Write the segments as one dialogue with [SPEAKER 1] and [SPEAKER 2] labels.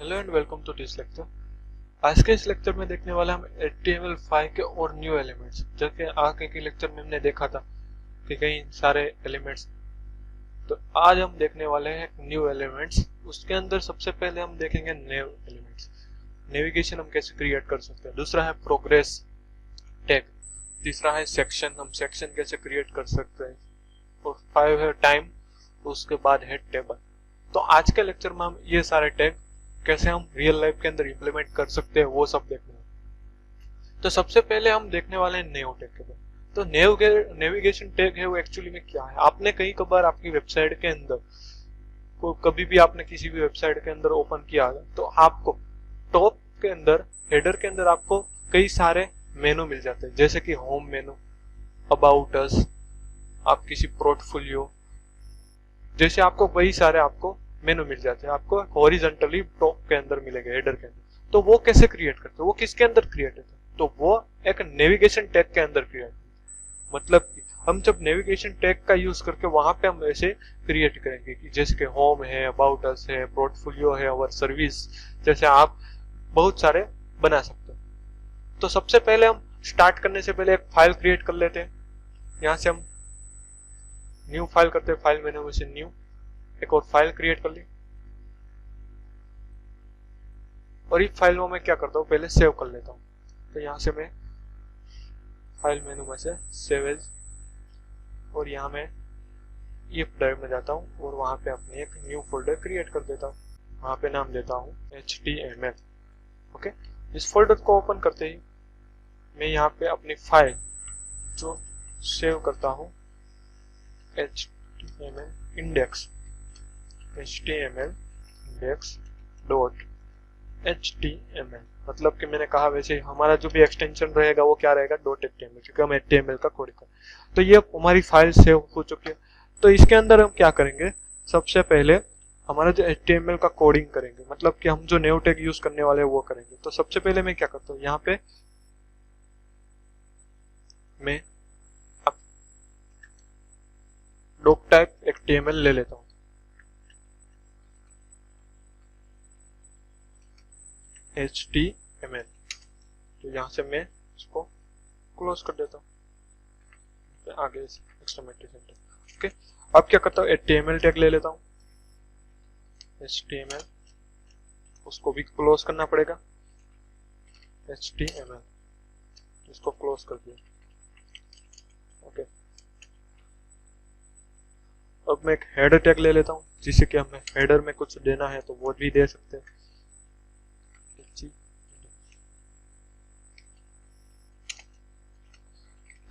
[SPEAKER 1] Hello and welcome to this lecture. आज के इस लेक्चर में देखने वाले हम HTML5 के और न्यू एलिमेंट्स, जबकि आगे के लेक्चर में हमने देखा था कि कई सारे एलिमेंट्स। तो आज हम देखने वाले हैं न्यू एलिमेंट्स। उसके अंदर सबसे पहले हम देखेंगे नेव एलिमेंट्स। नेविगेशन हम कैसे क्रिएट कर सकते हैं। दूसरा है प्रोग्रेस टैग। तीसरा है सेक्शन, हम सेक्शन कैसे क्रिएट कर सकते हैं। और 5 है टाइम। उसके बाद है टेबल। तो आज के लेक्चर में हम ये सारे टैग कैसे हम रियल लाइफ के अंदर इंप्लीमेंट कर सकते हैं वो सब देखना है। तो सबसे पहले हम देखने वाले हैं नेव टैग के बारे में। तो नेविगेशन टैग है वो एक्चुअली में क्या है। आपने कई कबार आपकी वेबसाइट के अंदर को कभी भी आपने किसी भी वेबसाइट के अंदर ओपन किया तो आपको टॉप के अंदर हेडर के अंदर आपको कई सारे मेनू मिल जाते हैं, जैसे कि होम मेनू, अबाउट अस, आप किसी पोर्टफोलियो, जैसे आपको वही सारे आपको मेनू मिल जाते हैं। आपको हॉरिजॉन्टली टॉप के अंदर मिलेगा, हेडर के अंदर। तो वो कैसे क्रिएट करते हैं, वो किसके अंदर क्रिएट होता है, तो वो एक नेविगेशन टैग के अंदर क्रिएट होता है। मतलब कि हम जब नेविगेशन टैग का यूज करके वहां पे हम ऐसे क्रिएट करेंगे कि जैसे कि होम है, अबाउट अस है, पोर्टफोलियो है, और सर्विस, जैसे आप बहुत सारे बना सकते हो। तो सबसे पहले हम स्टार्ट करने से पहले एक फाइल क्रिएट कर लेते हैं। यहां से हम न्यू फाइल करते हैं, फाइल मेनू में से न्यू, एक और फाइल क्रिएट कर ली। और इस फाइल में मैं क्या करता हूँ, पहले सेव कर लेता हूँ। तो यहाँ से मैं फाइल मेनू में से सेव एज, और यहाँ मैं ईफ ड्राइव में जाता हूँ और वहां पे अपनी एक न्यू फोल्डर क्रिएट कर देता हूँ। वहां पे नाम देता हूँ HTML। ओके, इस फोल्डर को ओपन करते ही मैं यहाँ पे अपनी फाइल जो सेव करता हूँ HTML index डॉट HTML, मतलब कि मैंने कहा वैसे हमारा जो भी एक्सटेंशन रहेगा वो क्या रहेगा, .html, क्योंकि हम HTML का कोड कर। तो ये हमारी फाइल सेव हो चुकी है। तो इसके अंदर हम क्या करेंगे, सबसे पहले हमारा जो HTML का कोडिंग करेंगे, मतलब कि हम जो नेव टैग यूज करने वाले हैं वो करेंगे। तो सबसे पहले मैं क्या करता हूँ, यहाँ पे मैं डॉक टाइप HTML ले लेता हूँ। HTML, तो यहाँ से मैं इसको क्लोज कर देता हूँ, आगे एक्सक्लेमेशन। ओके, अब क्या करता हूँ, HTML टैग ले लेता हूँ, HTML, उसको भी क्लोज करना पड़ेगा, HTML, इसको क्लोज कर दिया। ओके, अब मैं एक हेडर टैग ले लेता हूँ, जिससे कि हमें हेडर में कुछ देना है तो वो भी दे सकते हैं।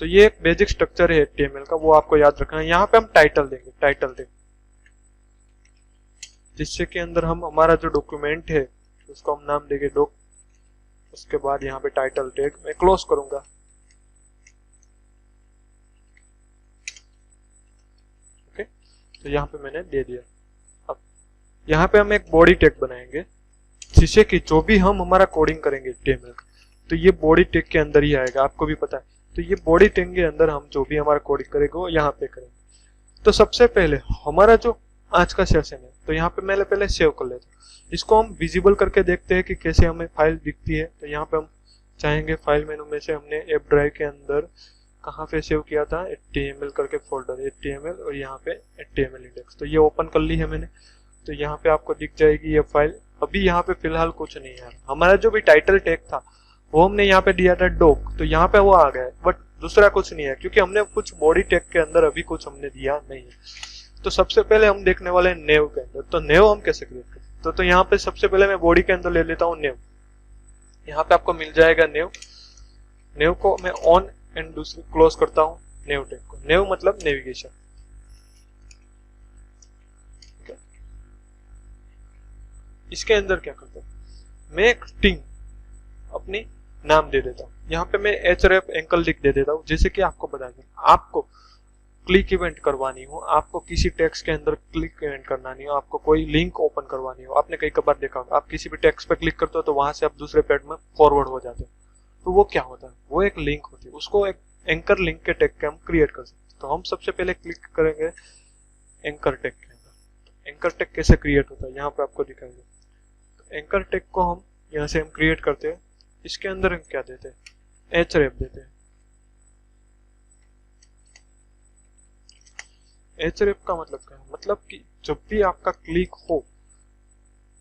[SPEAKER 1] तो ये एक बेसिक स्ट्रक्चर है HTML का, वो आपको याद रखना है। यहाँ पे हम टाइटल देंगे, टाइटल देंगे, जिससे के अंदर हम हमारा जो डॉक्यूमेंट है उसको हम नाम देंगे डॉक। उसके बाद यहाँ पे टाइटल टैग मैं क्लोज करूंगा। ओके, तो यहाँ पे मैंने दे दिया। अब यहाँ पे हम एक बॉडी टैग बनाएंगे, जिससे कि जो भी हम हमारा कोडिंग करेंगे HTML का, तो ये बॉडी टैग के अंदर ही आएगा, आपको भी पता है। तो ये बॉडी टैग के अंदर हम जो भी हमारा कोडिंग करेंगे वो यहाँ पे करेंगे। तो सबसे पहले हमारा जो आज का सेशन है, तो यहाँ पे मैं पहले सेव कर लेता हूँ। इसको हम विजिबल करके देखते हैं कि कैसे हमें फाइल दिखती है। तो यहाँ पे हम चाहेंगे फाइल मेनू में से हमने एप ड्राइव के अंदर कहाँ पे सेव किया था, HTML करके फोल्डर HTML, और यहाँ पे HTML इंडेक्स, तो ये ओपन कर ली है मैंने। तो यहाँ पे आपको दिख जाएगी ये फाइल। अभी यहाँ पे फिलहाल कुछ नहीं है, हमारा जो भी टाइटल टैग था वो हमने यहाँ पे दिया था डॉक, तो यहाँ पे वो आ गया है, बट दूसरा कुछ नहीं है, क्योंकि हमने कुछ बॉडी टैग के अंदर अभी कुछ हमने दिया नहीं है। तो सबसे पहले हम देखने वाले हैं नेव के अंदर। तो नेव हम कैसे क्रिएट करते हैं, तो यहाँ पे सबसे पहले मैं बॉडी के अंदर ले लेता हूँ नेव। यहाँ पे आपको मिल जाएगा नेव। नेव को मैं ऑन एंड दूसरी क्लोज करता हूँ नेव टैग को। नेव मतलब नेविगेशन। इसके अंदर क्या करता हूँ, मैं एक स्ट्रिंग अपनी नाम दे देता हूँ। यहाँ पे मैं href एंकल लिख दे देता हूँ, जैसे कि आपको बता दें आपको क्लिक इवेंट करवानी हो, आपको किसी टेक्स्ट के अंदर क्लिक इवेंट करना नहीं हो, आपको कोई लिंक ओपन करवानी हो। आपने कई बार देखा होगा, आप किसी भी टेक्स्ट पे क्लिक करते हो तो वहां से आप दूसरे पेज में फॉरवर्ड हो जाते हो। तो वो क्या होता है, वो एक लिंक होती है, उसको एक एंकर लिंक के टैग के हम क्रिएट कर सकते हैं। तो हम सबसे पहले क्लिक करेंगे एंकर टैग के अंदर। एंकर टैग कैसे क्रिएट होता है यहाँ पे आपको दिखाएंगे। एंकर टैग को हम यहाँ से हम क्रिएट करते हैं, इसके अंदर हम क्या देते हैं, href देते हैं। href का मतलब क्या है, मतलब कि जब भी आपका क्लिक हो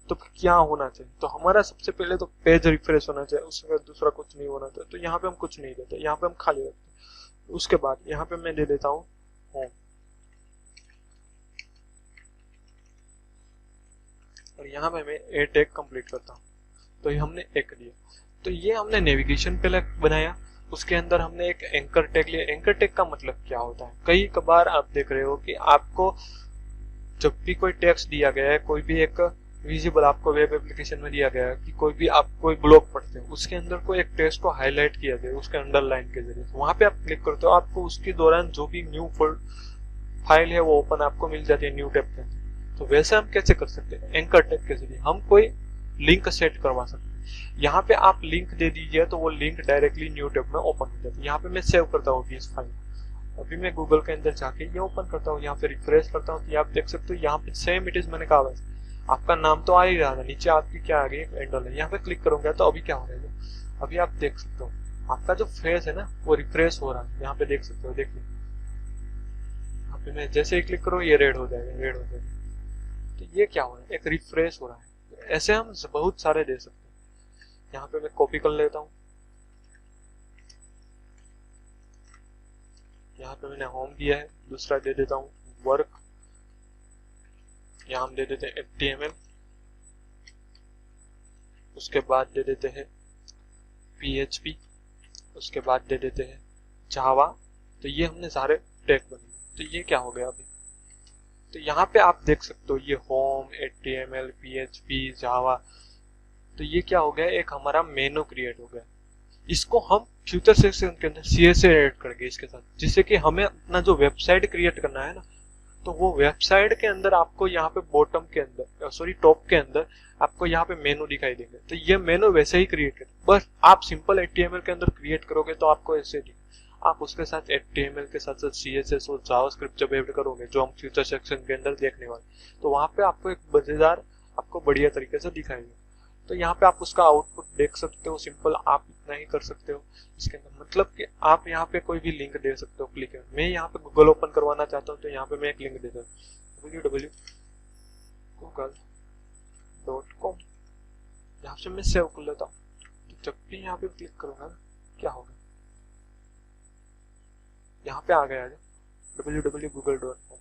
[SPEAKER 1] तो क्या होना चाहिए, तो हमारा सबसे पहले तो पेज रिफ्रेश होना चाहिए, उसके बाद दूसरा कुछ नहीं होना चाहिए। तो यहाँ पे हम कुछ नहीं देते, यहाँ पे हम खाली रखते हैं। उसके बाद यहाँ पे मैं दे देता हूँ होम, और यहाँ पे मैं ए टैग कंप्लीट करता हूँ। तो ये हमने एक दिया। तो ये हमने नेविगेशन पहले बनाया, उसके अंदर हमने एक एंकर टैग लिया। एंकर टैग का मतलब क्या होता है, कई बार आप देख रहे हो कि आपको जब भी कोई टेक्स्ट दिया गया है, कोई भी एक विजिबल आपको वेब एप्लीकेशन में दिया गया है कि कोई भी आप कोई ब्लॉग पढ़ते हो, उसके अंदर कोई एक टेक्स्ट को हाईलाइट किया गया उसके अंडरलाइन के जरिए, वहां पे आप क्लिक करते हो, आपको उसके दौरान जो भी न्यू फाइल है वो ओपन आपको मिल जाती है न्यू टैब के अंदर। तो वैसे हम कैसे कर सकते हैं, एंकर टैग के जरिए हम कोई लिंक सेट करवा सकते हैं। यहाँ पे आप लिंक दे दीजिए तो वो लिंक डायरेक्टली न्यू टैब में ओपन हो जाती है। यहाँ पे मैं सेव करता हूँ इस फाइल, अभी मैं गूगल के अंदर जाके ये ओपन करता हूँ, यहाँ पे रिफ्रेश करता हूँ, तो ये आप देख सकते हो यहाँ पे सेम इट इज मैंने कहा वैसे आपका नाम तो आ ही रहा था, नीचे आपकी क्या आ गई हैंडल है। यहाँ पे क्लिक करूंगा तो अभी क्या हो रहा है, अभी आप देख सकते हो आपका जो फेस है ना वो रिफ्रेश हो रहा है। यहाँ पे देख सकते हो, देखिए यहाँ पे मैं जैसे ही क्लिक करूँ ये रेड हो जाएगा, रेड हो जाएगा। तो ये क्या हो रहा है, एक रिफ्रेश हो रहा है। ऐसे हम बहुत सारे दे सकते हैं। यहाँ पे मैं कॉपी कर लेता हूँ, यहाँ पे मैंने होम दिया है, दूसरा दे देता हूँ वर्क, यहाँ हम दे देते हैं HTML, उसके बाद दे देते हैं PHP, उसके बाद दे देते हैं जावा। तो ये हमने सारे टैग बने। तो ये क्या हो गया अभी, तो यहाँ पे आप देख सकते हो ये होम, HTML, PHP, जावा। तो ये क्या हो गया, एक हमारा मेनू क्रिएट हो गया। इसको हम फ्यूचर सेक्शन के अंदर CSS ऐड करेंगे इसके साथ, जिससे कि हमें अपना जो वेबसाइट क्रिएट करना है ना, तो वो वेबसाइट के अंदर आपको यहाँ पे बॉटम के अंदर सॉरी टॉप के अंदर आपको यहाँ पे मेनू दिखाई देंगे। तो ये मेनू वैसे ही क्रिएट करें, बस आप सिंपल HTML के अंदर क्रिएट करोगे तो आपको ऐसे दिखे। आप उसके साथ HTML के साथ साथ CSS और जावास्क्रिप्ट जब ऐड करोगे, जो हम फ्यूचर सेक्शन के अंदर देखने वाले, तो वहां पे आपको एक मजेदार, आपको बढ़िया तरीके से दिखाएंगे। तो यहाँ पे आप उसका आउटपुट देख सकते हो, सिंपल आप इतना ही कर सकते हो इसके अंदर। मतलब कि आप यहाँ पे कोई भी लिंक दे सकते हो क्लिक। मैं यहाँ पे गूगल ओपन करवाना चाहता हूँ, तो यहाँ पे मैं एक लिंक देता हूँ www.google.com, यहाँ से मैं सेव कर लेता हूँ। तो जब भी यहाँ पे क्लिक करूंगा ना, क्या होगा, यहाँ पे आ गया www.google.com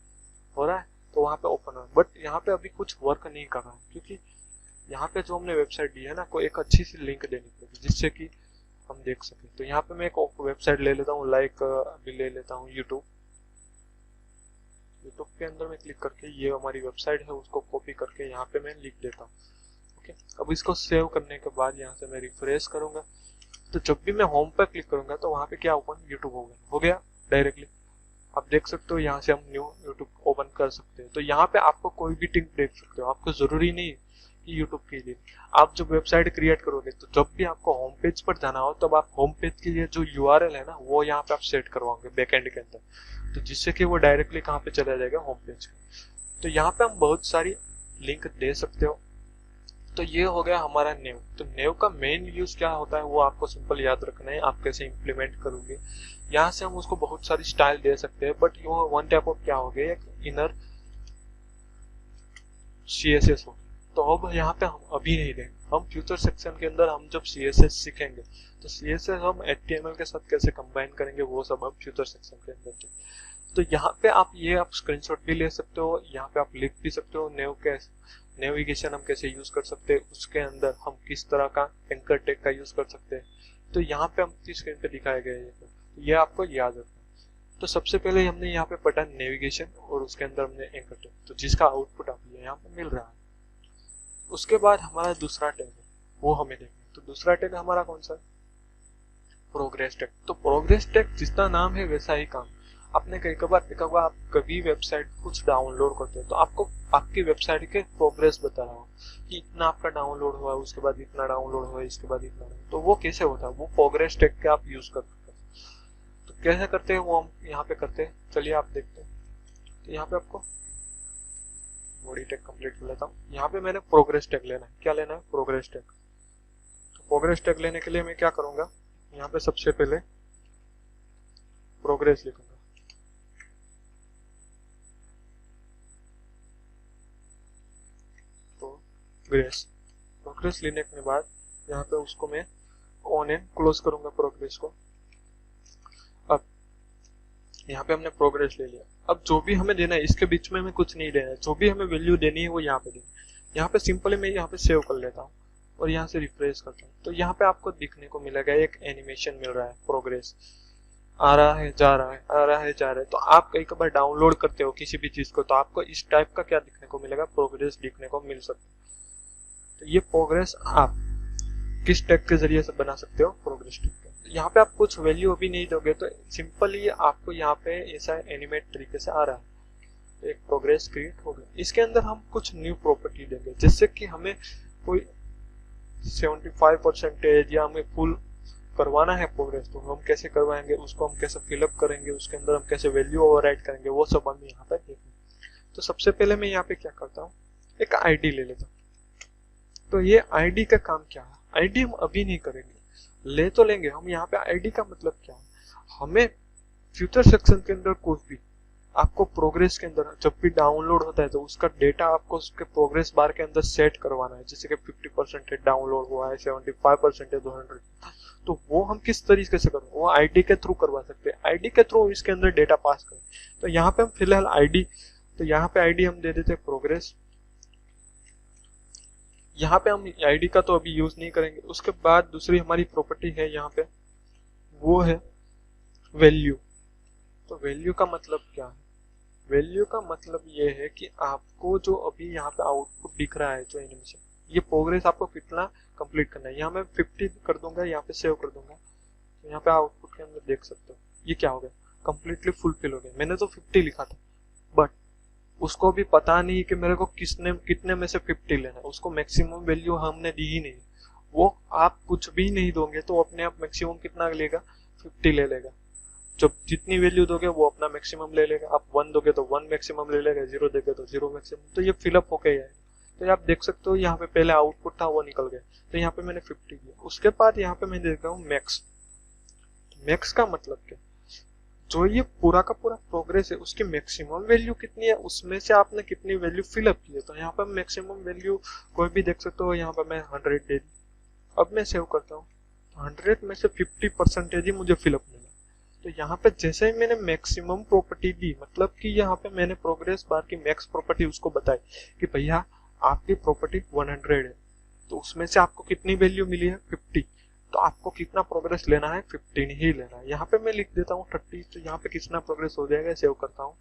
[SPEAKER 1] हो रहा है, तो वहां पे ओपन हो। बट यहाँ पे अभी कुछ वर्क नहीं कर रहा है, क्योंकि यहाँ पे जो हमने वेबसाइट दी है ना, कोई एक अच्छी सी लिंक देनी पड़ेगी जिससे कि हम देख सकें। तो यहाँ पे मैं एक वेबसाइट ले लेता हूँ, लाइक अभी ले लेता हूँ यूट्यूब के अंदर मैं क्लिक करके ये हमारी वेबसाइट है उसको कॉपी करके यहाँ पे मैं लिख देता हूँ। ओके, अब इसको सेव करने के बाद यहाँ से मैं रिफ्रेश करूंगा, तो जब भी मैं होम पर क्लिक करूंगा तो वहां पे क्या ओपन, यूट्यूब हो गया डायरेक्टली। आप देख सकते हो यहाँ से हम न्यू यूट्यूब ओपन कर सकते हैं। तो यहाँ पे आपको कोई भी लिंक देख सकते हो, आपको जरूरी नहीं कि यूट्यूब के लिए। आप जब वेबसाइट क्रिएट करोगे तो जब भी आपको होम पेज पर जाना हो, तब आप होम पेज के लिए जो URL है ना, वो यहाँ पे आप सेट करवाओगे बैकएंड के अंदर, तो जिससे कि वो डायरेक्टली कहाँ पे चला जाएगा, होम पेज पे। तो यहाँ पे हम बहुत सारी लिंक दे सकते हो। तो ये हो गया हमारा नेव। तो नेव का मेन यूज क्या होता है वो आपको सिंपल याद रखना है, आप कैसे इंप्लीमेंट करोगे। यहाँ से हम उसको बहुत सारी स्टाइल दे सकते हैं, बट ये वन टाइप ऑफ क्या हो गया, एक इनर CSS हो। तो अब यहाँ पे हम अभी नहीं देंगे, हम फ्यूचर सेक्शन के अंदर हम जब CSS सीखेंगे तो CSS हम HTML के साथ कैसे कंबाइन करेंगे वो सब हम फ्यूचर सेक्शन के अंदर देंगे। तो यहाँ पे आप स्क्रीनशॉट भी ले सकते हो, यहाँ पे आप लिख भी सकते हो नेविगेशन हम कैसे यूज कर सकते हैं, उसके अंदर हम किस तरह का एंकर टैग का यूज कर सकते हैं। तो यहाँ पे हम स्क्रीन पे दिखाए गए हैं, तो ये आपको याद रखना। तो सबसे पहले हमने यहाँ पे पढ़ा नेविगेशन और उसके अंदर हमने एंकर टैग, तो जिसका आउटपुट आपको यहाँ पे मिल रहा है। उसके बाद हमारा दूसरा टैग है, वो हमें देखना। तो दूसरा टैग हमारा कौन सा है, प्रोग्रेस टैग। तो प्रोग्रेस टैग जितना नाम है वैसा ही काम। आपने कई बार देखा होगा, आप कभी वेबसाइट कुछ डाउनलोड करते हो तो आपको आपकी वेबसाइट के प्रोग्रेस बता रहा हो कि इतना आपका डाउनलोड हुआ, उसके बाद इतना डाउनलोड हुआ, इसके बाद इतना। तो वो कैसे होता है, वो प्रोग्रेस टैग के आप यूज कर सकते हो। तो कैसे करते हैं वो हम यहाँ पे करते हैं, चलिए आप देखते हैं। तो यहाँ पे आपको बॉडी टैग कंप्लीट कर लेता हूँ। यहाँ पे मैंने प्रोग्रेस टैग लेना है। क्या लेना है? Progress tag. तो प्रोग्रेस टैग लेने के लिए मैं क्या करूंगा, यहाँ पे सबसे पहले प्रोग्रेस लिखूंगा। प्रोग्रेस लेने के बाद यहाँ पे उसको मैं ऑन एंड क्लोज करूंगा प्रोग्रेस को। अब यहाँ पे हमने प्रोग्रेस ले लिया। अब जो भी हमें देना है इसके बीच में हमें कुछ नहीं देना है, जो भी हमें वैल्यू देनी है वो यहाँ पे देनी है। यहाँ पे सिंपली मैं यहाँ पे सेव कर लेता हूँ और यहाँ से रिफ्रेश करता हूँ, तो यहाँ पे आपको दिखने को मिलेगा एक एनिमेशन मिल रहा है, प्रोग्रेस आ रहा है जा रहा है, आ रहा है जा रहा है। तो आप कई बार डाउनलोड करते हो किसी भी चीज को, तो आपको इस टाइप का क्या दिखने को मिलेगा, प्रोग्रेस दिखने को मिल सकता है। तो ये प्रोग्रेस आप किस टैग के जरिए से बना सकते हो, प्रोग्रेस टैग। यहाँ पे आप कुछ वैल्यू अभी नहीं दोगे तो सिंपली आपको यहाँ पे ऐसा एनिमेट तरीके से आ रहा है, एक प्रोग्रेस क्रिएट हो गया। इसके अंदर हम कुछ न्यू प्रॉपर्टी देंगे, जिससे कि हमें कोई 75% या हमें फुल करवाना है प्रोग्रेस, तो हम कैसे करवाएंगे, उसको हम कैसे फिलअप करेंगे, उसके अंदर हम कैसे वैल्यू ओवरराइट करेंगे, वो सब हम यहाँ पे देखेंगे। तो सबसे पहले मैं यहाँ पे क्या करता हूँ, एक आईडी ले लेता हूँ। तो ये आईडी का काम क्या है, आईडी हम अभी नहीं करेंगे, ले तो लेंगे हम। यहाँ पे आईडी का मतलब क्या है, हमें फ्यूचर सेक्शन के अंदर कुछ भी आपको प्रोग्रेस के अंदर जब भी डाउनलोड होता है तो उसका डेटा आपको उसके प्रोग्रेस बार के अंदर सेट करवाना है। जैसे कि 50% डाउनलोड हुआ है, 75% है, 200, तो वो हम किस तरीके से करें, वो आईडी के थ्रू करवा सकते हैं। आईडी के थ्रू इसके अंदर डेटा पास करें। तो यहाँ पे हम फिलहाल आईडी, तो यहाँ पे आईडी हम दे देते हैं प्रोग्रेस। यहाँ पे हम आईडी का तो अभी यूज नहीं करेंगे। उसके बाद दूसरी हमारी प्रॉपर्टी है यहाँ पे, वो है वैल्यू। तो वैल्यू का मतलब क्या है, वैल्यू का मतलब ये है कि आपको जो अभी यहाँ पे आउटपुट दिख रहा है, जो एनिमेशन, ये प्रोग्रेस आपको कितना कंप्लीट करना है। यहाँ मैं 50 कर दूंगा, यहाँ पे सेव कर दूंगा, तो यहाँ पे आउटपुट के अंदर देख सकते हो ये क्या हो गया, कंप्लीटली फुलफिल हो गया। मैंने तो 50 लिखा था, बट उसको भी पता नहीं कि मेरे को कितने में से 50 लेना है। उसको मैक्सिमम वैल्यू हमने दी ही नहीं। वो आप कुछ भी नहीं दोगे तो अपने आप मैक्सिमम कितना लेगा, 50 ले लेगा। जब जितनी वैल्यू दोगे वो अपना मैक्सिमम ले लेगा। आप 1 दोगे तो 1 मैक्सिमम ले लेगा, 0 दोगे तो 0 मैक्सिमम। तो ये फिलअप होके आएगा। तो आप देख सकते हो यहाँ पे पहले आउटपुट था वो निकल गया, तो यहाँ पे मैंने 50 दिया। उसके बाद यहाँ पे मैं देख रहा हूँ मैक्स। मैक्स का मतलब क्या, जो ये पूरा का पूरा प्रोग्रेस है उसकी मैक्सिमम वैल्यू कितनी है, उसमें से आपने कितनी वैल्यू फिलअप की है। तो यहाँ पे मैक्सिमम वैल्यू कोई भी देख सकते हो, यहाँ पे मैं 100 दे दी। अब मैं सेव करता हूँ, 100 में से 50% ही मुझे फिलअप मिला। तो यहाँ पे जैसे ही मैंने मैक्सिमम प्रॉपर्टी दी, मतलब कि यहाँ पे मैंने प्रोग्रेस बार की मैक्स प्रॉपर्टी उसको बताई कि भैया आपकी प्रॉपर्टी 100 है, तो उसमें से आपको कितनी वैल्यू मिली है, 50। तो आपको कितना प्रोग्रेस लेना है, 15 ही लेना है। यहाँ पे मैं लिख देता हूँ 30, तो यहाँ पे कितना प्रोग्रेस हो जाएगा, सेव करता हूँ,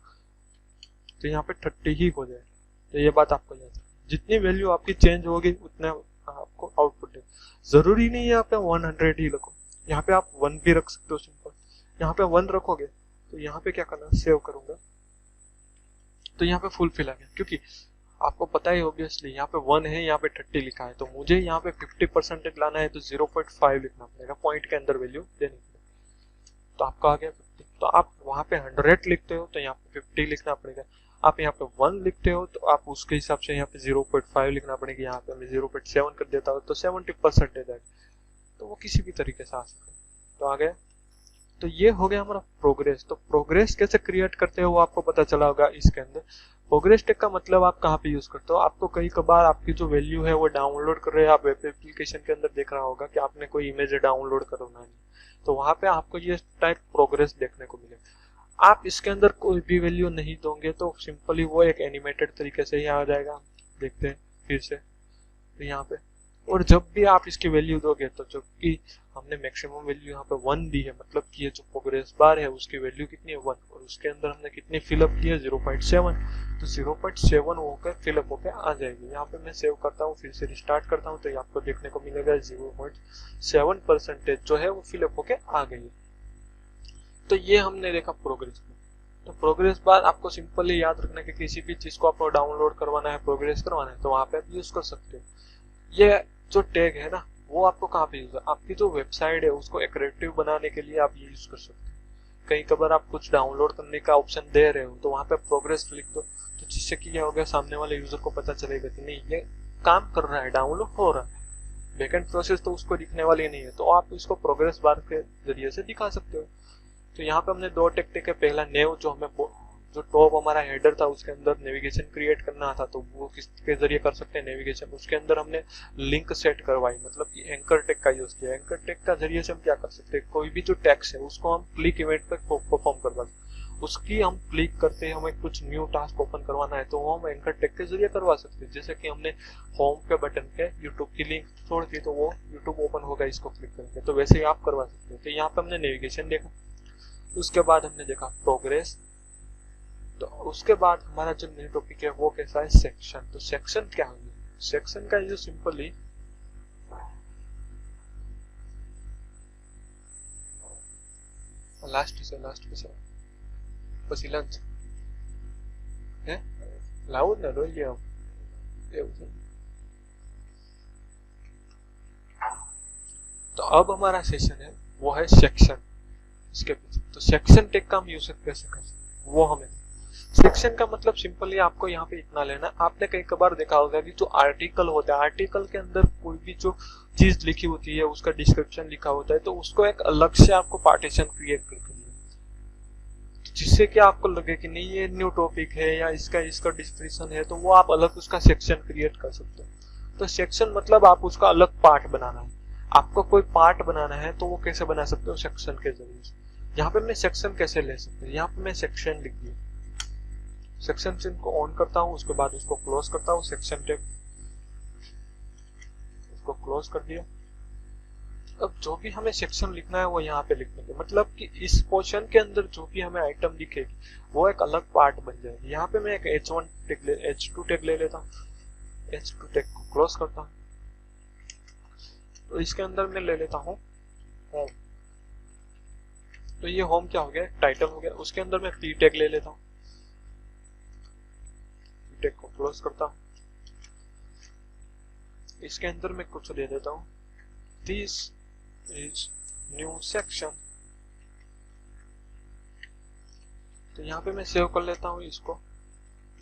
[SPEAKER 1] तो यहाँ पे 30 ही हो जाएगा। तो ये बात आपको याद है, जितनी वैल्यू आपकी चेंज होगी उतना आपको आउटपुट है। जरूरी नहीं है यहाँ पे 100 ही रखो, यहाँ पे आप 1 भी रख सकते हो। सिंपल यहाँ पे 1 रखोगे तो यहाँ पे क्या करना, सेव करूंगा, तो यहाँ पे फुलफिल आ गया। क्योंकि आपको पता है ऑब्वियसली यहाँ पे 1 है, यहाँ पे 30 लिखा है, तो मुझे यहाँ पे 50% लाना है तो 0.5 लिखना पड़ेगा, पॉइंट के अंदर वैल्यू देनी पड़ेगी। तो आपका आ गया 50। तो आप वहां पे 100 लिखते हो तो यहाँ पे 50 लिखना पड़ेगा। आप यहाँ पे 1 लिखते हो तो आप उसके हिसाब से यहाँ पे 0.5 लिखना पड़ेगा। यहाँ पे मैं 0.7 कर देता हूँ तो 70% है, तो वो किसी भी तरीके से आ सकता है। तो आ गया। तो ये हो गया हमारा प्रोग्रेस। तो प्रोग्रेस कैसे क्रिएट करते हो वो आपको पता चला होगा इसके अंदर। प्रोग्रेस टैग का मतलब आप कहाँ पे यूज करते हो, आपको कई कबार आपकी जो वैल्यू है वो डाउनलोड कर रहे हैं, आप वेब एप्लीकेशन के अंदर देख रहा होगा कि आपने कोई इमेज डाउनलोड करना है, तो वहां पे आपको ये टाइप प्रोग्रेस देखने को मिलेगा। आप इसके अंदर कोई भी वैल्यू नहीं दोगे तो सिंपली वो एक एनिमेटेड तरीके से ही आ जाएगा। देखते हैं फिर से, तो यहाँ पे, और जब भी आप इसकी वैल्यू दोगे तो जबकि हमने मैक्सिमम वैल्यू यहाँ पे 1 दी है, मतलब कि ये जो प्रोग्रेस बार है उसकी वैल्यू कितनी है 1, और उसके अंदर हमने कितनी फिलअप की है 0.7, तो 0.7 होकर फिलअप होकर आ जाएगी। यहाँ पे मैं सेव करता हूँ, फिर से रिस्टार्ट करता हूँ, तो ये आपको देखने को मिलेगा 0.7% जो है वो फिलअप होकर आ गई है। तो ये हमने देखा प्रोग्रेस में। तो प्रोग्रेस बार आपको सिंपली याद रखना है कि किसी भी चीज को आपको डाउनलोड करवाना है, प्रोग्रेस करवाना है, तो वहां पे आप यूज कर सकते हो। ये जो टैग है ना वो आपको कहाँ पे यूज है, आपकी जो वेबसाइट है उसको एट्रैक्टिव बनाने के लिए आप ये यूज कर सकते हो। कई कबार आप कुछ डाउनलोड करने का ऑप्शन दे रहे हो तो वहां पे प्रोग्रेस लिख दो, तो तो जिससे कि क्या हो गया, सामने वाले यूजर को पता चलेगा कि नहीं ये काम कर रहा है, डाउनलोड हो रहा है। बैकएंड प्रोसेस तो उसको दिखने वाली नहीं है, तो आप इसको प्रोग्रेस बार के जरिए से दिखा सकते हो। तो यहाँ पे हमने दो टेक्निक है। पहला नेव, जो टॉप हमारा हेडर था उसके अंदर नेविगेशन क्रिएट करना था, तो वो किसके जरिए कर सकते हैं नेविगेशन। उसके अंदर हमने लिंक सेट करवाई, मतलब कि एंकर टेग का यूज किया। एंकर टेग का जरिए से हम क्या कर सकते हैं, कोई भी जो टेक्स्ट है उसको हम क्लिक इवेंट पे परफॉर्म करवा, उसकी हम क्लिक करते हैं, हमें कुछ न्यू टास्क ओपन करवाना है तो वो हम एंकर टेग के जरिए करवा सकते हैं। जैसे कि हमने होम के बटन पे यूट्यूब की लिंक छोड़ दी तो वो यूट्यूब ओपन होगा इसको क्लिक करेंगे, तो वैसे ही आप करवा सकते हैं। तो यहाँ पे हमने नेविगेशन देखा, उसके बाद हमने देखा प्रोग्रेस। तो उसके बाद हमारा जो न्यू टॉपिक है वो कैसा है, सेक्शन। तो सेक्शन क्या है, सेक्शन का यूज सिंपली लास्ट पे પછી લંચ હે લાવું ને લઈ લે એવું છે। तो अब हमारा सेशन है वो है सेक्शन। इसके पीछे तो सेक्शन टेग का हम यूज कैसे कर सकते वो हमें। सेक्शन का मतलब सिंपली आपको यहाँ पे इतना लेना, आपने कई कबार देखा होगा कि जो आर्टिकल होता है, आर्टिकल के अंदर कोई भी जो चीज लिखी होती है उसका डिस्क्रिप्शन लिखा होता है, तो उसको एक अलग से आपको पार्टीशन क्रिएट करके जिससे कि आपको लगे कि नहीं ये न्यू टॉपिक है या इसका डिस्क्रिप्शन है, तो वो आप अलग उसका सेक्शन क्रिएट कर सकते हो। तो सेक्शन मतलब आप उसका अलग पार्ट बनाना है। आपको कोई पार्ट बनाना है तो वो कैसे बना सकते हो, सेक्शन के जरिए से। यहाँ पे मैं सेक्शन कैसे ले सकते हैं, यहाँ पे मैं सेक्शन लिख दिया, सेक्शन चिन्ह को ऑन करता हूँ, उसके बाद उसको क्लोज करता हूँ, सेक्शन टैग उसको क्लोज कर दिया। अब जो भी हमें सेक्शन लिखना है वो यहाँ पे लिख देंगे, मतलब कि इस पोर्शन के अंदर जो भी हमें आइटम दिखेगी वो एक अलग पार्ट बन जाएगी। यहाँ पे मैं एक H2 टैग ले लेता हूँ, H2 टैग को क्लोज करता हूँ। तो इसके अंदर मैं ले लेता हूँ होम। तो ये होम क्या हो गया, टाइटल हो गया। उसके अंदर मैं T टैग ले लेता हूँ, T टैग को क्लोज करता हूँ। इसके अंदर मैं कुछ ले लेता हूँ, दिस इज न्यू सेक्शन। तो यहाँ पे मैं सेव कर लेता हूँ इसको,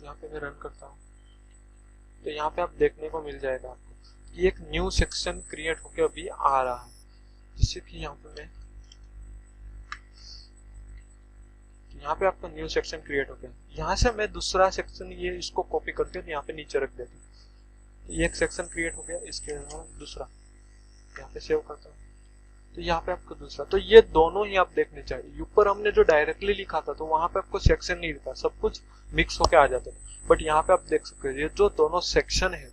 [SPEAKER 1] यहाँ पे मैं रन करता हूँ। तो यहाँ पे आप देखने को मिल जाएगा आपको कि एक न्यू सेक्शन क्रिएट होके अभी आ रहा है, जिससे कि यहाँ पे आपका न्यू सेक्शन क्रिएट हो गया। यहाँ से मैं दूसरा सेक्शन ये इसको कॉपी करके यहाँ पे नीचे रख देता हूँ। ये एक सेक्शन क्रिएट हो गया, इसके अलावा दूसरा यहाँ पे सेव करता हूँ। तो यहाँ पे आपको दूसरा, तो ये दोनों ही आप देखने चाहिए। ऊपर हमने जो डायरेक्टली लिखा था तो वहां पे आपको सेक्शन नहीं दिखा, सब कुछ मिक्स होके आ जाता था। बट यहाँ पे आप देख सकते हो ये जो दोनों सेक्शन है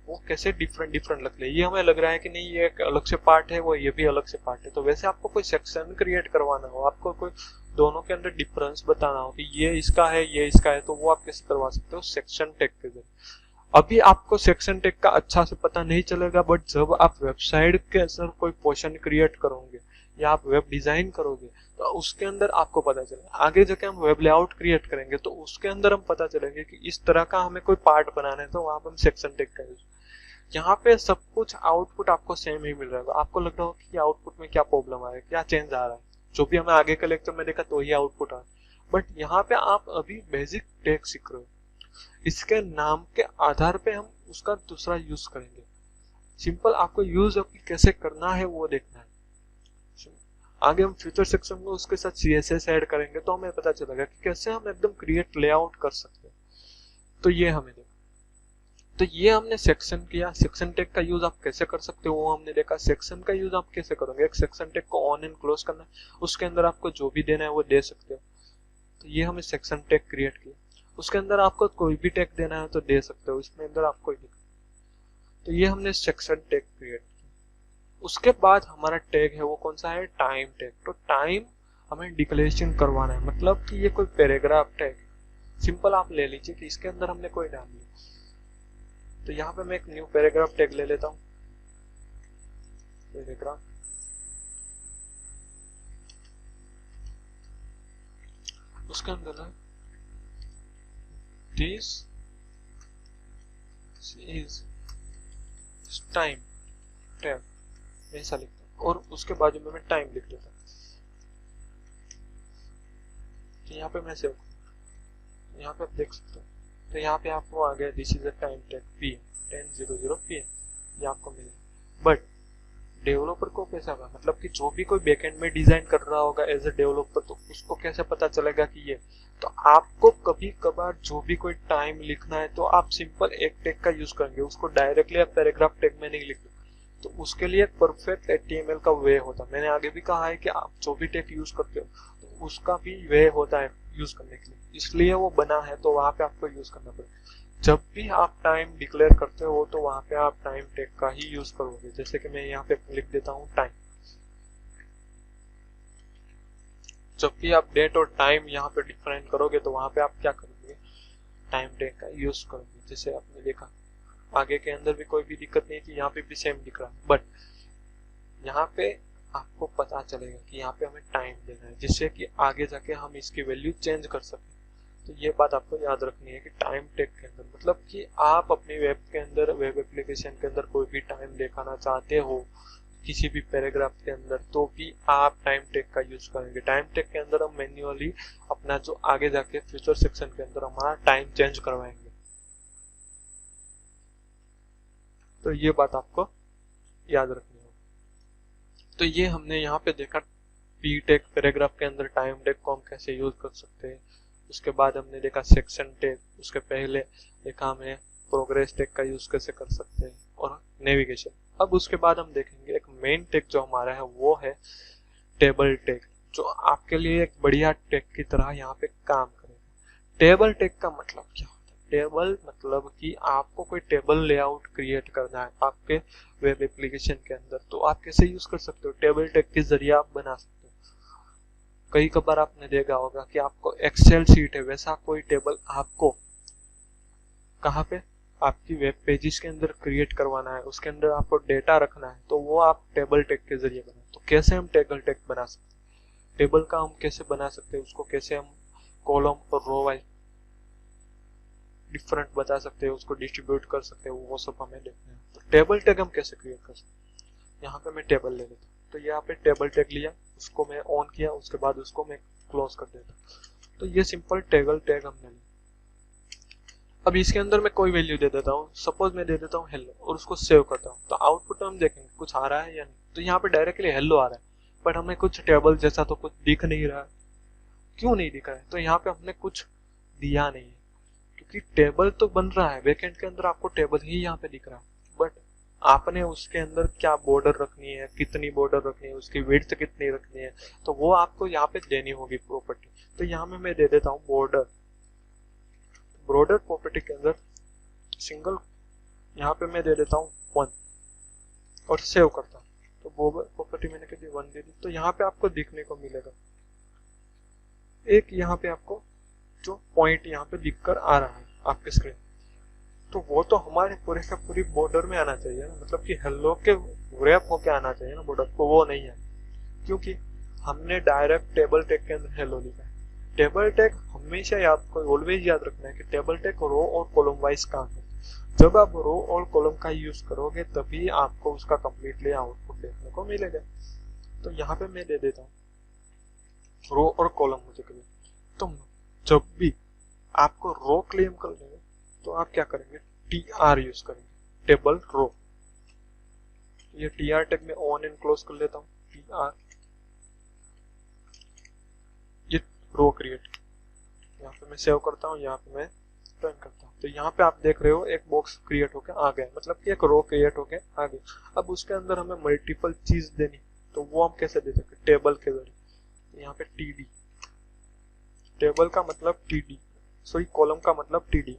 [SPEAKER 1] वो कैसे डिफरेंट डिफरेंट लग रहे हैं। ये हमें लग रहा है कि नहीं ये एक अलग से पार्ट है, वो ये भी अलग से पार्ट है। तो वैसे आपको कोई सेक्शन क्रिएट करवाना हो, आपको कोई दोनों के अंदर डिफरेंस बताना हो कि ये इसका है ये इसका है, तो वो आप कैसे करवा सकते हो, सेक्शन टैग के जरिए। अभी आपको सेक्शन टैग का अच्छा से पता नहीं चलेगा, बट जब आप वेबसाइट के अंदर कोई पोर्शन क्रिएट करोगे या आप वेब डिजाइन करोगे तो उसके अंदर आपको पता चलेगा। आगे जाके हम वेब लेआउट क्रिएट करेंगे तो उसके अंदर हम पता चलेंगे कि इस तरह का हमें कोई पार्ट बनाना है, तो वहां पर हम सेक्शन टैग का यूज। यहाँ पे सब कुछ आउटपुट आपको सेम ही मिल रहा है। आपको लग रहा हो कि आउटपुट में क्या प्रॉब्लम आ रहा है, क्या चेंज आ रहा है, जो भी हमें आगे के लेक्चर में देखा तो ही आउटपुट आ रहा है। बट यहाँ पे आप अभी बेसिक टैग सीख रहे हो, इसके नाम के आधार पे हम उसका दूसरा यूज करेंगे। सिंपल आपको यूज कैसे करना है वो देखना है। आगे हम फ्यूचर सेक्शन में उसके साथ CSS ऐड करेंगे तो हमें पता चलेगा कि कैसे हम एकदम क्रिएट लेआउट कर सकते हैं। तो ये हमें देखा, तो ये हमने सेक्शन किया। सेक्शन टैग का यूज आप कैसे कर सकते हो वो हमने देखा। सेक्शन का यूज आप कैसे करोगे, एक सेक्शन टैग को ऑन एंड क्लोज करना है, उसके अंदर आपको जो भी देना है वो दे सकते हो। तो ये हमें सेक्शन टैग क्रिएट किया। उसके अंदर आपको कोई भी टैग देना है तो दे सकते हो, इसमें अंदर आपको। तो ये हमने सेक्शन टैग क्रिएट किया। उसके बाद हमारा टैग है वो कौन सा है, टाइम टैग। तो टाइम हमें डिक्लेरेशन करवाना है, मतलब कि ये कोई पैराग्राफ टैग सिंपल आप ले लीजिए कि इसके अंदर हमने कोई डाल लिया। तो यहाँ पे मैं एक न्यू पैराग्राफ टैग ले लेता हूँ, पैराग्राफ। उसके अंदर है this is time टैग, ऐसा लिखता हूँ और उसके बाजू में मैं टाइम लिख देता हूँ। तो यहाँ पे मैं सेव, यहाँ पे आप देख सकते हो तो यहाँ पे आपको आ गया this is a time tag P 10:00 PM, ये आपको मिलेगा। बट डेवलपर को कैसा होगा, मतलब कि जो भी कोई बैकएंड में डिजाइन कर रहा होगा एज ए डेवलपर, तो उसको कैसे पता चलेगा कि ये, तो आपको कभी कभार जो भी कोई टाइम लिखना है तो आप सिंपल एक टैग का यूज करेंगे, उसको डायरेक्टली आप पैराग्राफ टैग में नहीं लिखते। तो उसके लिए एक परफेक्ट HTML का वे होता है। मैंने आगे भी कहा है कि आप जो भी टैग यूज करते हो तो उसका भी वे होता है यूज करने के लिए, इसलिए वो बना है, तो वहां पे आपको यूज करना पड़ेगा। जब भी आप टाइम डिक्लेयर करते हो तो वहां पे आप टाइम टैग का ही यूज करोगे। जैसे कि मैं यहाँ पे लिख देता हूँ टाइम। जब भी आप डेट और टाइम यहाँ पे डिफाइन करोगे तो वहां पे आप क्या करोगे, टाइम टैग का यूज करोगे। जैसे आपने देखा आगे के अंदर भी कोई भी दिक्कत नहीं थी, यहाँ पे भी सेम दिख रहा है, बट यहाँ पे आपको पता चलेगा कि यहाँ पे हमें टाइम देना है, जिससे कि आगे जाके हम इसकी वैल्यू चेंज कर सकें। तो ये बात आपको याद रखनी है कि टाइम टैग के अंदर, मतलब कि आप अपनी वेब के अंदर, वेब एप्लीकेशन के अंदर कोई भी टाइम दिखाना चाहते हो किसी भी पैराग्राफ के अंदर, तो भी आप टाइम टैग का यूज करेंगे। टाइम टैग के अंदर हम मैन्युअली अपना जो आगे जाके फ्यूचर सेक्शन के अंदर हमारा टाइम चेंज करवाएंगे। तो ये बात आपको याद रखनी होगी। तो ये हमने यहाँ पे देखा पी टैग पैराग्राफ के अंदर टाइम टैग को हम कैसे यूज कर सकते हैं। उसके बाद हमने देखा सेक्शन टैग, उसके पहले देखा हमें प्रोग्रेस टैग का यूज कैसे कर सकते हैं और नेविगेशन। अब उसके बाद हम देखेंगे एक मेन टैग जो हमारा है वो है टेबल टैग, जो आपके लिए एक बढ़िया टैग की तरह यहाँ पे काम करेगा। टेबल टैग का मतलब क्या होता है? टेबल मतलब कि आपको कोई टेबल लेआउट क्रिएट करना है आपके वेब एप्लीकेशन के अंदर, तो आप कैसे यूज कर सकते हो, टेबल टैग के जरिए आप बना सकते हो। कई कबार आपने देखा होगा कि आपको एक्सेल सीट है, वैसा कोई टेबल आपको कहाँ पे आपकी वेब पेजेस के अंदर क्रिएट करवाना है, उसके अंदर आपको डेटा रखना है, तो वो आप टेबल टैग के जरिए बनाए। तो कैसे हम टेबल टैग बना सकते हैं, टेबल का हम कैसे बना सकते हैं, उसको कैसे हम कॉलम और रो वाइज डिफरेंट बता सकते हैं, उसको डिस्ट्रीब्यूट कर सकते हैं, वो सब हमें देखना है। तो टेबल टैग हम कैसे क्रिएट कर सकते हैं, यहाँ पे मैं टेबल ले लेता हूँ। तो यहाँ पे टेबल टैग लिया, उसको मैं ऑन किया, उसके बाद उसको मैं क्लोज कर देता हूँ। तो ये सिंपल टेबल टैग हमने लिया। अब इसके अंदर मैं कोई वैल्यू दे देता हूँ, सपोज मैं दे देता हूँ हेलो और उसको सेव करता हूँ। तो आउटपुट हम देखेंगे कुछ आ रहा है या नहीं। तो यहाँ पे डायरेक्टली हेलो आ रहा है, बट हमें कुछ टेबल जैसा तो कुछ दिख नहीं रहा है। क्यों नहीं दिख रहा है? तो यहाँ पे हमने कुछ दिया नहीं है, क्योंकि टेबल तो बन रहा है बैकएंड के अंदर, आपको टेबल ही यहाँ पे दिख रहा है, बट आपने उसके अंदर क्या बॉर्डर रखनी है, कितनी बॉर्डर रखनी है, उसकी विड्थ कितनी रखनी है, तो वो आपको यहाँ पे देनी होगी प्रॉपर्टी। तो यहाँ में मैं दे देता हूँ बॉर्डर। बॉर्डर प्रॉपर्टी के अंदर सिंगल यहाँ पे मैं दे देता हूँ 1 और सेव करता हूँ। तो बॉर्डर प्रॉपर्टी मैंने कह दी 1 दे दी। तो यहाँ पे आपको दिखने को मिलेगा एक, यहाँ पे आपको जो पॉइंट यहाँ पे दिखकर आ रहा है आपके स्क्रीन, तो वो तो हमारे पूरे का पूरी बॉर्डर में आना चाहिए ना, मतलब कि हेलो के रैप होके आना चाहिए ना बॉर्डर को, वो नहीं है क्योंकि हमने डायरेक्ट टेबल टैग के अंदर हेलो लिखा है। टेबल टैग हमेशा आपको ऑलवेज याद रखना है कि टेबल टैग रो और कॉलम वाइज काम है। जब आप रो और कॉलम का यूज करोगे तभी आपको उसका कंप्लीटली आउटपुट देखने को मिलेगा। तो यहाँ पे मैं दे देता हूँ रो और कॉलम मुझे करिए। तो जब भी आपको रो क्लेम करने है तो आप क्या करेंगे, TR यूज करेंगे, टेबल रो। ये TR टैग में ऑन एंड क्लोज कर लेता हूँ, TR, ये रो क्रिएट, यहाँ पे मैं सेव करता हूँ, यहाँ पे मैं रन करता हूँ। तो यहाँ पे आप देख रहे हो एक बॉक्स क्रिएट होके आ गया, मतलब कि एक रो क्रिएट होके आ गई। अब उसके अंदर हमें मल्टीपल चीज देनी, तो वो हम कैसे दे सकते, टेबल के जरिए। यहाँ पे TD, टेबल का मतलब TD, सॉरी कॉलम का मतलब TD।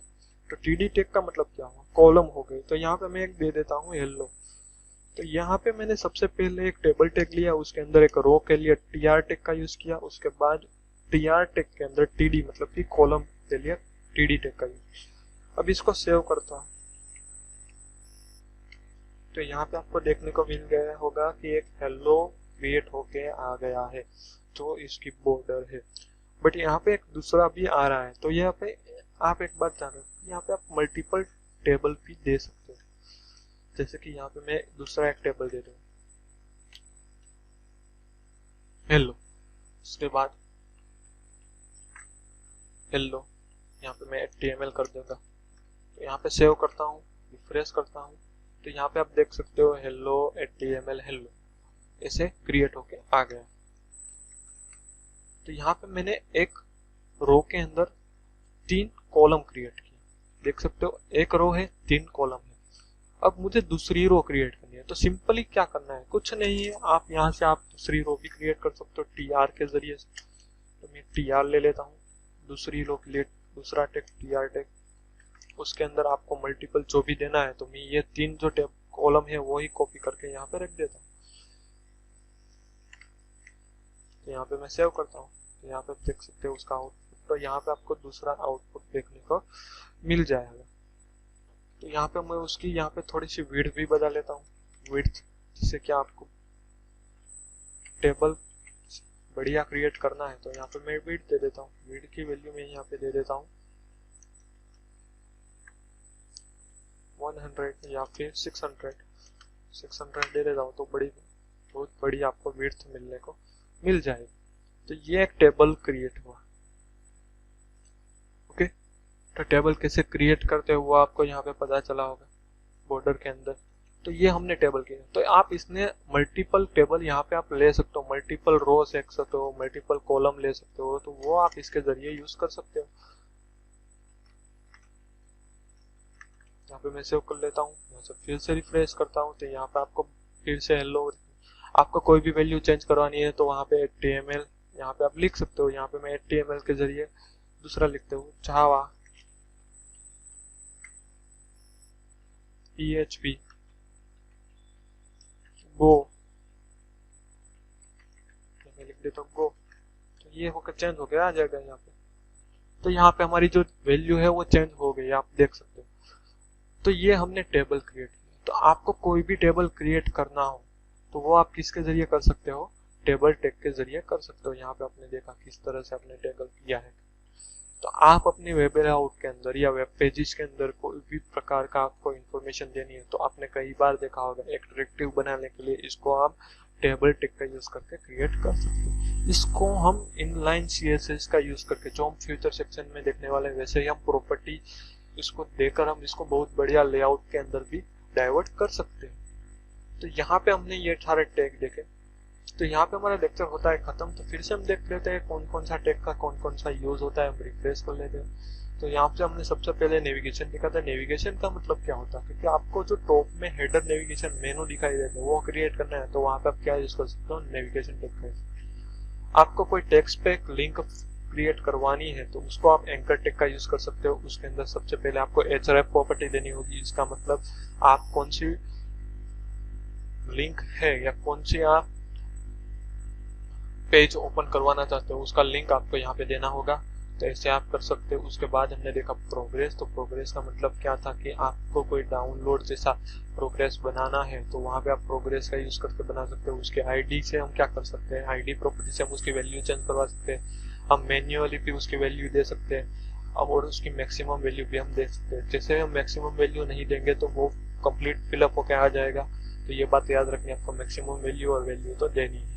[SPEAKER 1] तो TD टैग का मतलब क्या हुआ, कॉलम हो गई। तो यहाँ पे मैं एक दे देता हूँ हेलो। तो यहाँ पे मैंने सबसे पहले एक टेबल टैग लिया, उसके अंदर एक रो के लिए TR टैग का यूज किया, उसके बाद TR टैग के अंदर TD मतलब कि कॉलम के लिए TD टैग का यूज। अब इसको सेव करता हूँ तो यहाँ पे आपको देखने को मिल गया होगा कि एक हेलो क्रिएट होके आ गया है जो इसकी बॉर्डर है। बट यहाँ पे एक दूसरा भी आ रहा है। तो यहाँ पे आप एक बात जान रहे, यहाँ पे आप मल्टीपल टेबल भी दे सकते हो। जैसे कि यहाँ पे मैं दूसरा एक टेबल दे दूँ हेलो, उसके बाद हेलो यहाँ पे मैं HTML कर दूंगा। तो यहाँ पे सेव करता हूँ, रिफ्रेश करता हूँ, तो यहाँ पे आप देख सकते हो हेलो HTML हेलो ऐसे क्रिएट होके आ गया। तो यहाँ पे मैंने एक रो के अंदर 3 कॉलम क्रिएट किए, देख सकते हो एक रो है 3 कॉलम है। अब मुझे दूसरी रो क्रिएट करनी है, तो सिंपली क्या करना है, कुछ नहीं है, आप यहाँ से आप दूसरी रो भी क्रिएट कर सकते हो TR के जरिए से। तो मैं TR ले लेता हूँ दूसरी रो के लिए, दूसरा टैग TR टैग, उसके अंदर आपको मल्टीपल जो भी देना है, तो मैं ये 3 जो टैब कॉलम है वो ही कॉपी करके यहाँ पे रख देता हूँ। तो यहाँ पे मैं सेव करता हूँ, तो यहाँ पे देख सकते हो उसका आउटपुट, तो यहाँ पे आपको दूसरा आउटपुट देखने को मिल जाएगा। तो यहाँ पे मैं उसकी यहाँ पे थोड़ी सी विड्थ भी बदल लेता हूँ, विड्थ, जिससे कि आपको टेबल बढ़िया क्रिएट करना है। तो यहाँ पे मैं विड्थ दे देता हूँ, विड्थ की वैल्यू मैं यहाँ पे दे देता हूँ 100 या फिर 600 दे देता हूँ, तो बहुत बड़ी आपको विड्थ मिलने को मिल जाएगी। तो ये एक टेबल क्रिएट हुआ। ओके, तो टेबल कैसे क्रिएट करते हुआ आपको यहाँ पे पता चला होगा बॉर्डर के अंदर। तो ये हमने टेबल किया, तो आप इसने मल्टीपल टेबल यहाँ पे आप ले सकते हो, मल्टीपल रो ले सकते हो, मल्टीपल कॉलम ले सकते हो, तो वो आप इसके जरिए यूज कर सकते हो। यहाँ पे मैं सेव कर लेता हूँ, यहाँ से फिर से रिफ्रेश करता हूँ, तो यहाँ पे आपको फिर से हेलो, आपको कोई भी वैल्यू चेंज करवानी है तो वहाँ पे HTML यहाँ पे आप लिख सकते हो। यहाँ पे मैं HTML के जरिए दूसरा लिखते हूँ जावा PHP गो, मैं लिख देता हूँ गो, तो ये होकर चेंज हो गया आ जाएगा यहाँ पे। तो यहाँ पे हमारी जो वैल्यू है वो चेंज हो गई, आप देख सकते हो। तो ये हमने टेबल क्रिएट किया। तो आपको कोई भी टेबल क्रिएट करना हो तो वो आप किसके जरिए कर सकते हो, टेबल टैग के जरिए कर सकते हो। यहाँ पे आपने देखा किस तरह से आपने टेबल किया है। तो आप अपने वेब लेआउट के अंदर या वेब पेजेस के अंदर कोई भी प्रकार का आपको इंफॉर्मेशन देनी है, तो आपने कई बार देखा होगा एट्रैक्टिव बनाने के लिए इसको आप टेबल टैग का यूज करके क्रिएट कर सकते हैं। इसको हम इनलाइन CSS का यूज करके, जो हम फ्यूचर सेक्शन में देखने वाले हैं, वैसे ही हम प्रॉपर्टी इसको देकर हम इसको बहुत बढ़िया लेआउट के अंदर भी डाइवर्ट कर सकते हैं। तो यहाँ पे हमने ये सारे टैग देखे। तो यहाँ पे हमारा लेक्चर होता है खत्म। तो फिर से हम देख लेते हैं कौन कौन सा टैग का कौन कौन सा यूज होता है, हम रिफ्रेश कर लेते हैं। तो यहाँ पे हमने सबसे पहले नेविगेशन लिखा था। नेविगेशन का मतलब क्या होता है, क्योंकि आपको जो टॉप में हेडर नेविगेशन मेनू दिखाई देता है वो क्रिएट करना है, तो वहाँ पे आप क्या यूज कर सकते हो, नेविगेशन टैग का। आपको कोई टेक्स्ट पे लिंक क्रिएट करवानी है तो उसको आप एंकर टैग का यूज कर सकते हो। उसके अंदर सबसे पहले आपको href प्रॉपर्टी देनी होगी। इसका मतलब आप कौन सी लिंक है या कौन सी आप पेज ओपन करवाना चाहते हो उसका लिंक आपको यहाँ पे देना होगा। तो ऐसे आप कर सकते हो। उसके बाद हमने देखा प्रोग्रेस। तो प्रोग्रेस का मतलब क्या था कि आपको कोई डाउनलोड जैसा प्रोग्रेस बनाना है तो वहाँ पे आप प्रोग्रेस का यूज करके बना सकते हो। उसके आईडी से हम क्या कर सकते हैं, आईडी प्रॉपर्टी से हम उसकी वैल्यू चेंज करवा सकते हैं। हम मैन्युअली भी उसकी वैल्यू दे सकते हैं और उसकी मैक्सिमम वैल्यू भी हम दे सकते हैं। जैसे हम मैक्सिमम वैल्यू नहीं देंगे तो वो कंप्लीट फिलअप होकर आ जाएगा। तो ये बात याद रखनी, आपको मैक्सिमम वैल्यू और वैल्यू तो देनी है।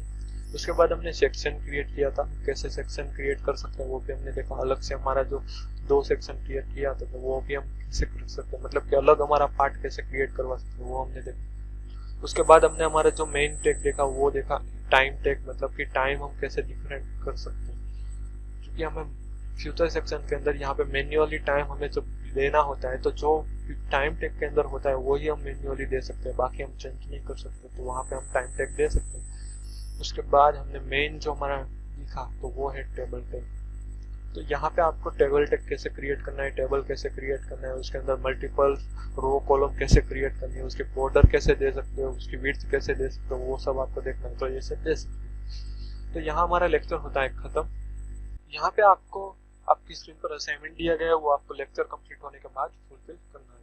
[SPEAKER 1] उसके बाद हमने सेक्शन क्रिएट किया था। कैसे सेक्शन क्रिएट कर सकते हैं वो भी हमने देखा। अलग से हमारा जो 2 सेक्शन क्रिएट किया था तो वो भी हम कैसे कर सकते हैं, मतलब कि अलग हमारा पार्ट कैसे क्रिएट करवा सकते हैं वो हमने देखा। उसके बाद हमने हमारा जो मेन टैग देखा वो देखा टाइम टैग, मतलब कि टाइम हम कैसे डिफरेंट कर सकते हैं। क्योंकि हमें फ्यूचर सेक्शन के अंदर यहाँ पे मैन्युअली टाइम हमें जब देना होता है तो जो टाइम टैग के अंदर होता है वही हम मैन्युअली दे सकते हैं, बाकी हम चेंज नहीं कर सकते। तो वहाँ पे हम टाइम टैग दे सकते हैं। उसके बाद हमने मेन जो हमारा लिखा तो वो है टेबल टैग। तो यहाँ पे आपको टेबल टैग कैसे क्रिएट करना है, टेबल कैसे क्रिएट करना है, उसके अंदर मल्टीपल रो कॉलम कैसे क्रिएट करनी है, उसके बॉर्डर कैसे दे सकते हो, उसकी विड्थ कैसे दे सकते हो, वो सब आपको देखना है। तो ये सब दे सकते हो। तो यहाँ हमारा लेक्चर होता है खत्म। यहाँ पे आपको आपकी स्क्रीन पर असाइनमेंट दिया गया है, वो आपको लेक्चर कंप्लीट होने के बाद फुलफिल करना है।